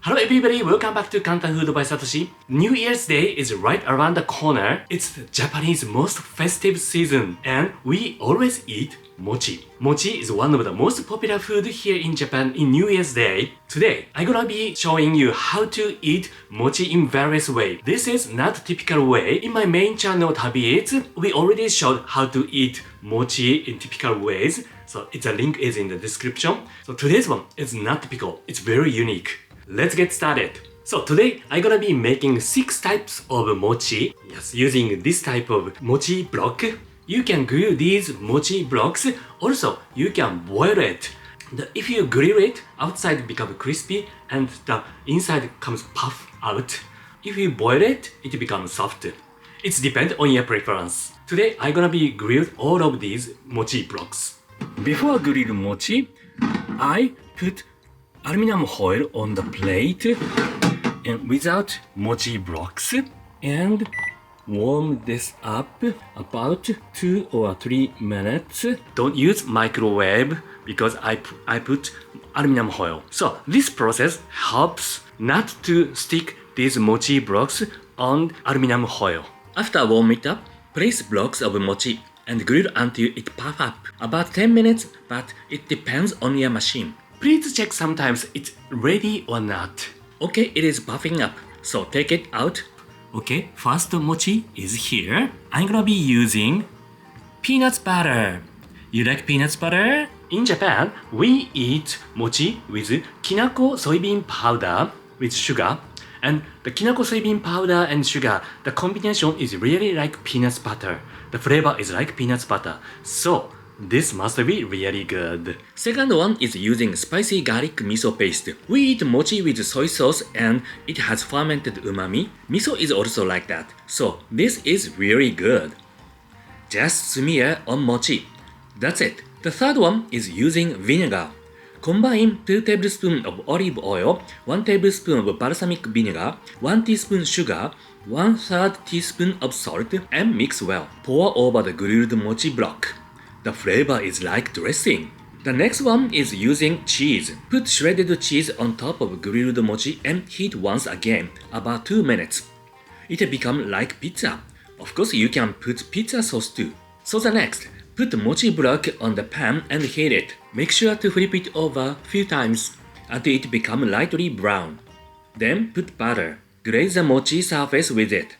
Hello everybody, welcome back to Kantan Food by Satoshi. New Year's Day is right around the corner. It's the Japanese most festive season and we always eat mochi. Mochi is one of the most popular food here in Japan in New Year's Day. Today, I'm gonna be showing you how to eat mochi in various ways. This is not typical way. In my main channel TabiEats, we already showed how to eat mochi in typical ways. So the link is in the description. So today's one is not typical, it's very unique. Let's get started. So today I'm gonna be making 6 types of mochi. Yes, using this type of mochi block. You can grill these mochi blocks. Also, you can boil it. If you grill it, outside becomes crispy and the inside comes puff out. If you boil it, it becomes soft. It depends on your preference. Today I'm gonna be grilled all of these mochi blocks. Before grill mochi, I put aluminum foil on the plate and without mochi blocks and warm this up about 2 or 3 minutes. Don't use microwave because I put aluminum foil. So this process helps not to stick these mochi blocks on aluminum foil. After warm it up, place blocks of mochi and grill until it puff up. About 10 minutes, but it depends on your machine. Please check sometimes it's ready or not. Okay, it is puffing up, so take it out. Okay, first mochi is here. I'm gonna be using peanut butter. You like peanut butter? In Japan, we eat mochi with kinako soybean powder with sugar. And the kinako soybean powder and sugar, the combination is really like peanut butter. The flavor is like peanut butter. So, this must be really good. Second one is using spicy garlic miso paste. We eat mochi with soy sauce and it has fermented umami. Miso is also like that. So this is really good. Just smear on mochi. That's it. The third one is using vinegar. Combine 2 tablespoons of olive oil, 1 tablespoon of balsamic vinegar, 1 teaspoon sugar, 1/3 teaspoon of salt and mix well. Pour over the grilled mochi block. The flavor is like dressing. The next one is using cheese. Put shredded cheese on top of grilled mochi and heat once again, about 2 minutes. It becomes like pizza. Of course, you can put pizza sauce too. So the next, put the mochi block on the pan and heat it. Make sure to flip it over a few times until it becomes lightly brown. Then put butter. Glaze the mochi surface with it.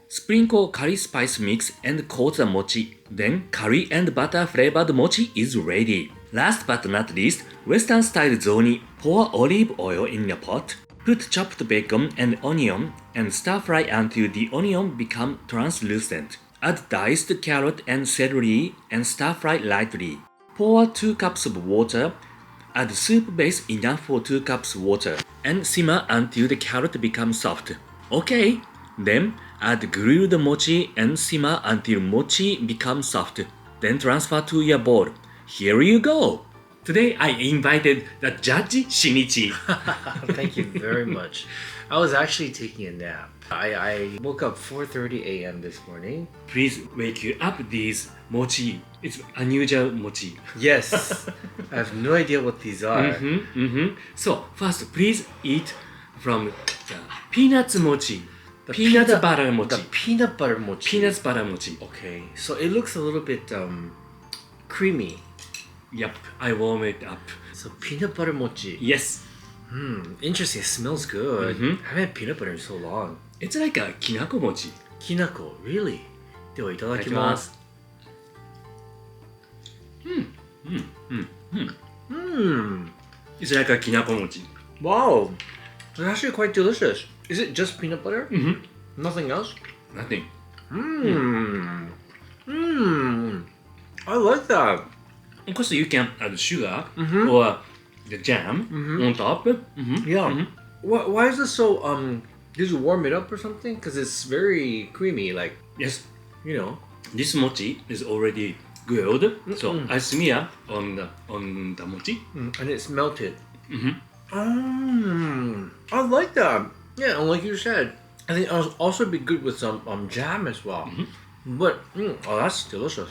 Sprinkle curry spice mix and coat the mochi. Then curry and butter flavored mochi is ready. Last but not least, Western style zoni. Pour olive oil in a pot. Put chopped bacon and onion and stir fry until the onion becomes translucent. Add diced carrot and celery and stir fry lightly. Pour 2 cups of water. Add soup base enough for 2 cups water and simmer until the carrot becomes soft. Okay, then add grilled mochi and simmer until mochi becomes soft. Then transfer to your bowl. Here you go! Today I invited the judge Shinichi. Thank you very much. I was actually taking a nap. I woke up 4:30 a.m. this morning. Please wake you up these mochi. It's unusual mochi. Yes, I have no idea what these are. So first, please eat from the peanuts mochi. Peanut butter mochi. The peanut butter mochi. Peanut butter mochi. Okay, so it looks a little bit creamy. Yep, I warm it up. So peanut butter mochi. Yes. Interesting. It smells good. I haven't had peanut butter in so long. It's like a kinako mochi. Kinako, really? ではいただきます。It's like a kinako mochi. Wow, it's actually quite delicious. Is it just peanut butter? Nothing else? Nothing. I like that. Of course, you can add sugar or the jam on top. Yeah. Why is this so, did you warm it up or something? Because it's very creamy, like, Yes, you know. this mochi is already grilled, so I smear on the mochi. And it's melted. I like that. Yeah, and like you said, I think it'll also be good with some jam as well. But, oh, that's delicious.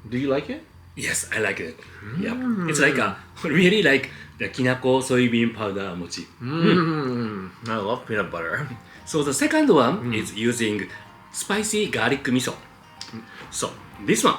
Do you like it? Yes, I like it. Yeah, it's like a really like the kinako soybean powder mochi. I love peanut butter. So the second one is using spicy garlic miso. So this one.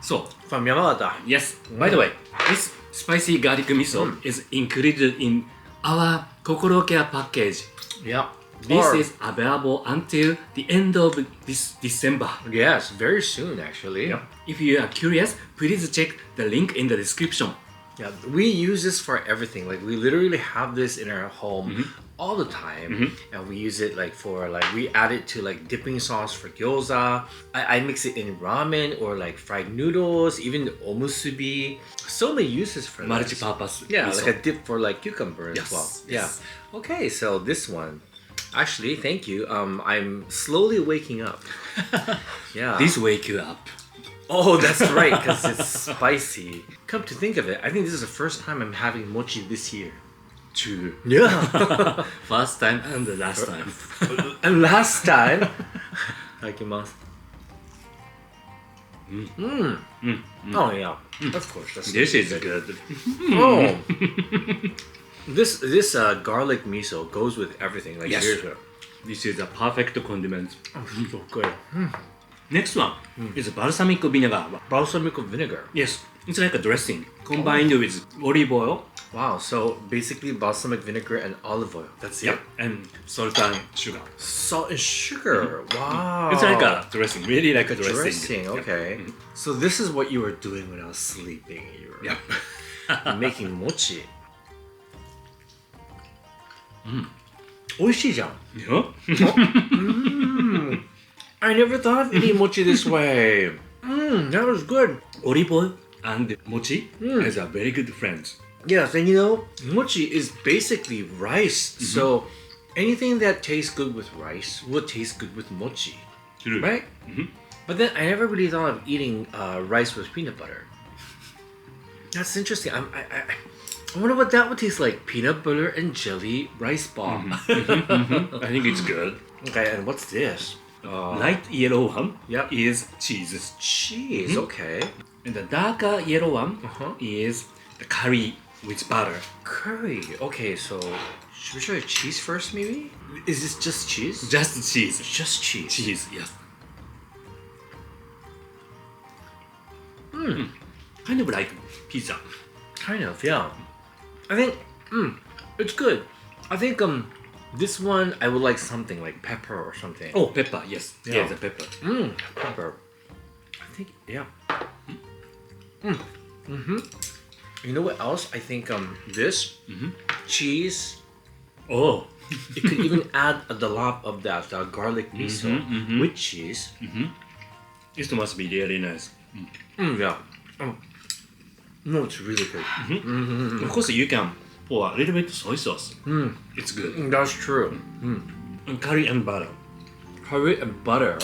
So From Yamagata. yes, by the way, this spicy garlic miso is included in our Kokorocare package. Yeah. This is available until the end of this December. Yes, very soon actually. If you are curious, please check the link in the description. Yeah, we use this for everything. Like we literally have this in our home all the time, and we use it like for like we add it to like dipping sauce for gyoza. I mix it in ramen or like fried noodles, even omusubi. So many uses for this. Multi-purpose. Yeah, miso. like a dip for like cucumber Yes, as well. yes. Yeah. Okay, so this one. Actually, thank you. I'm slowly waking up. Yeah. This wake you up. Oh, that's right, because it's spicy. Come to think of it, I think this is the first time I'm having mochi this year. True. Yeah. First time and the last time. And last time, Itadakimasu. Oh yeah, of course. That's This is good. Oh, this garlic miso goes with everything. Like Yes. here's it. This is a perfect condiment. Oh, so good. Next one is balsamic vinegar. Balsamic vinegar. Yes, it's like a dressing combined with olive oil. Wow. So basically, balsamic vinegar and olive oil. That's it. And salt and sugar. Salt and sugar. Wow. It's like a dressing, really like a dressing. Dressing. Okay. So this is what you were doing when I was sleeping. You were making mochi. 美味しいじゃん。 Yeah. I never thought of eating mochi this way. That was good. Olive oil and mochi is a very good friends. Yes, and you know, mochi is basically rice. So anything that tastes good with rice will taste good with mochi. True. Right? But then I never really thought of eating rice with peanut butter. That's interesting. I wonder what that would taste like. Peanut butter and jelly rice ball. I think it's good. Okay, and what's this? Light yellow one Yep. is cheese. Cheese, okay. And the darker yellow one is the curry with butter. Curry. Okay, so should we try cheese first, maybe? Is this just cheese? Just cheese. Just cheese. Cheese, yes. Kind of like pizza. Kind of, yeah. I think, it's good. I think, this one I would like something like pepper or something. Oh, pepper, yes. Yeah. Yeah, the pepper. Pepper. I think, yeah. You know what else? I think, this cheese. Oh. It could even add a dollop of that garlic miso with cheese. This must be really nice. Yeah. No, it's really good. Of course, you can pour a little bit soy sauce. It's good. That's true. And curry and butter. Curry and butter.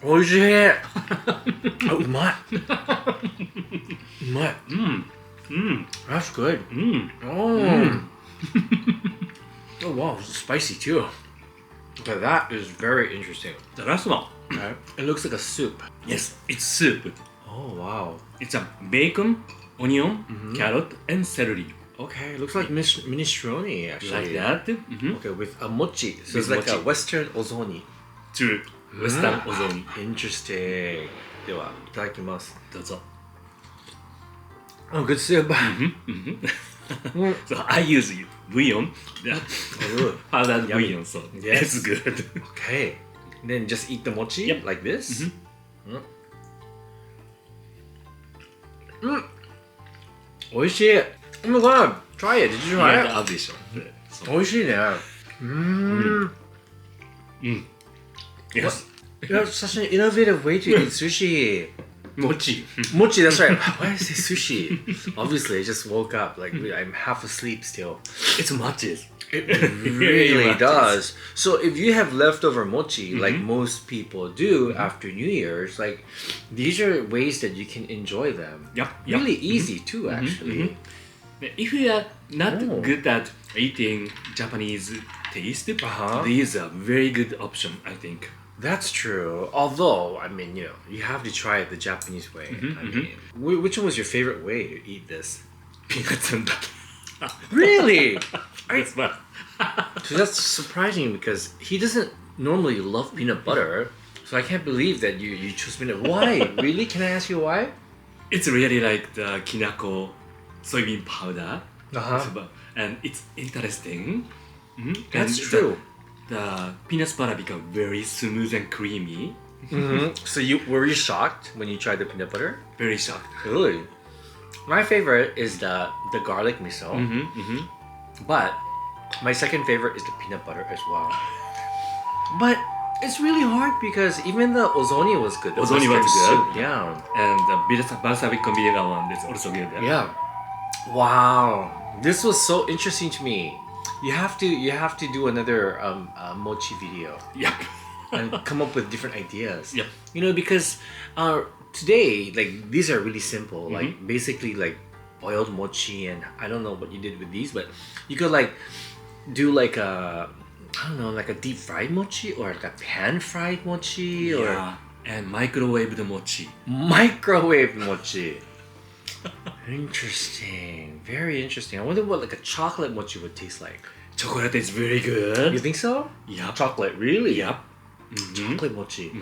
Oishii! Oh, umai. Umai. That's good. Oh. Oh wow, it's spicy too. Okay, that is very interesting. The last one. Okay. It looks like a soup. Yes, it's soup. Oh wow. It's a bacon, onion, carrot, and celery. Okay, it looks like minestrone actually. Like that. Okay, with a mochi. So With it's like a mochi. Western ozoni. True. Western ozoni. Interesting. では、いただきます。どうぞ。 Oh, good soup. So I use bouillon. Powdered Yummy. bouillon, so Yes. it's good. Okay. Then just eat the mochi Yep. like this. Oishii. Oh my god. Try it. Did you try Yeah, it? 合うでしょ。そう。美味しいね。Yes. That's such an innovative way to eat sushi. Mochi. Mochi, that's right. Why did I say sushi? Obviously, I just woke up. Like, I'm half asleep still. It's matches. It really does. So if you have leftover mochi, like most people do after New Year's, like, these are ways that you can enjoy them. Yep. Really easy too, actually. If you are not Oh. good at eating Japanese taste, Uh-huh. these are very good option, I think. That's true. Although, I mean, you know, you have to try it the Japanese way. I mean, which one was your favorite way to eat this? Peanuts and butter. Really? That's fun. So that's surprising because he doesn't normally love peanut butter. So I can't believe that you chose peanut. Why? Really? Can I ask you why? It's really like the kinako soybean powder. Uh-huh. And it's interesting. That's And true. The peanut butter become very smooth and creamy. So were you shocked when you tried the peanut butter? Very shocked. Really? My favorite is the garlic miso. But my second favorite is the peanut butter as well. But it's really hard because even the ozoni was good. The Ozoni was Western good. soup, yeah. And the balsamic vinegar one is also good. Yeah. Wow. This was so interesting to me. You have to do another mochi video Yep. and come up with different ideas. Yep. You know, because today, like, these are really simple. Like, basically, like, boiled mochi, and I don't know what you did with these, but you could, like, do, like, I don't know, like a deep fried mochi or like a pan fried mochi or Yeah. And microwave the mochi. microwave mochi. Interesting. Very interesting. I wonder what, like, a chocolate mochi would taste like. Chocolate is very good. You think so? Yep. Chocolate, really? Yep. Chocolate mochi.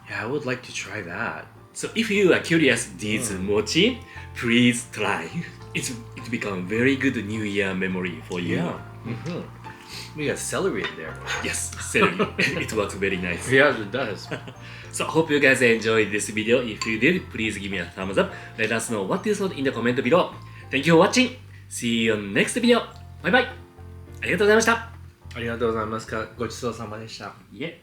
Yeah, I would like to try that. So if you are curious this mochi, please try. It become very good New Year memory for you. Yeah. We got celery in there. Yes, celery. It works very nice. Yeah, it does. So hope you guys enjoyed this video. If you did, please give me a thumbs up. Let us know what you thought in the comment below. Thank you for watching. See you on next video. Bye bye. ありがとうございました。ありがとうございます。ごちそうさまでした。いえ。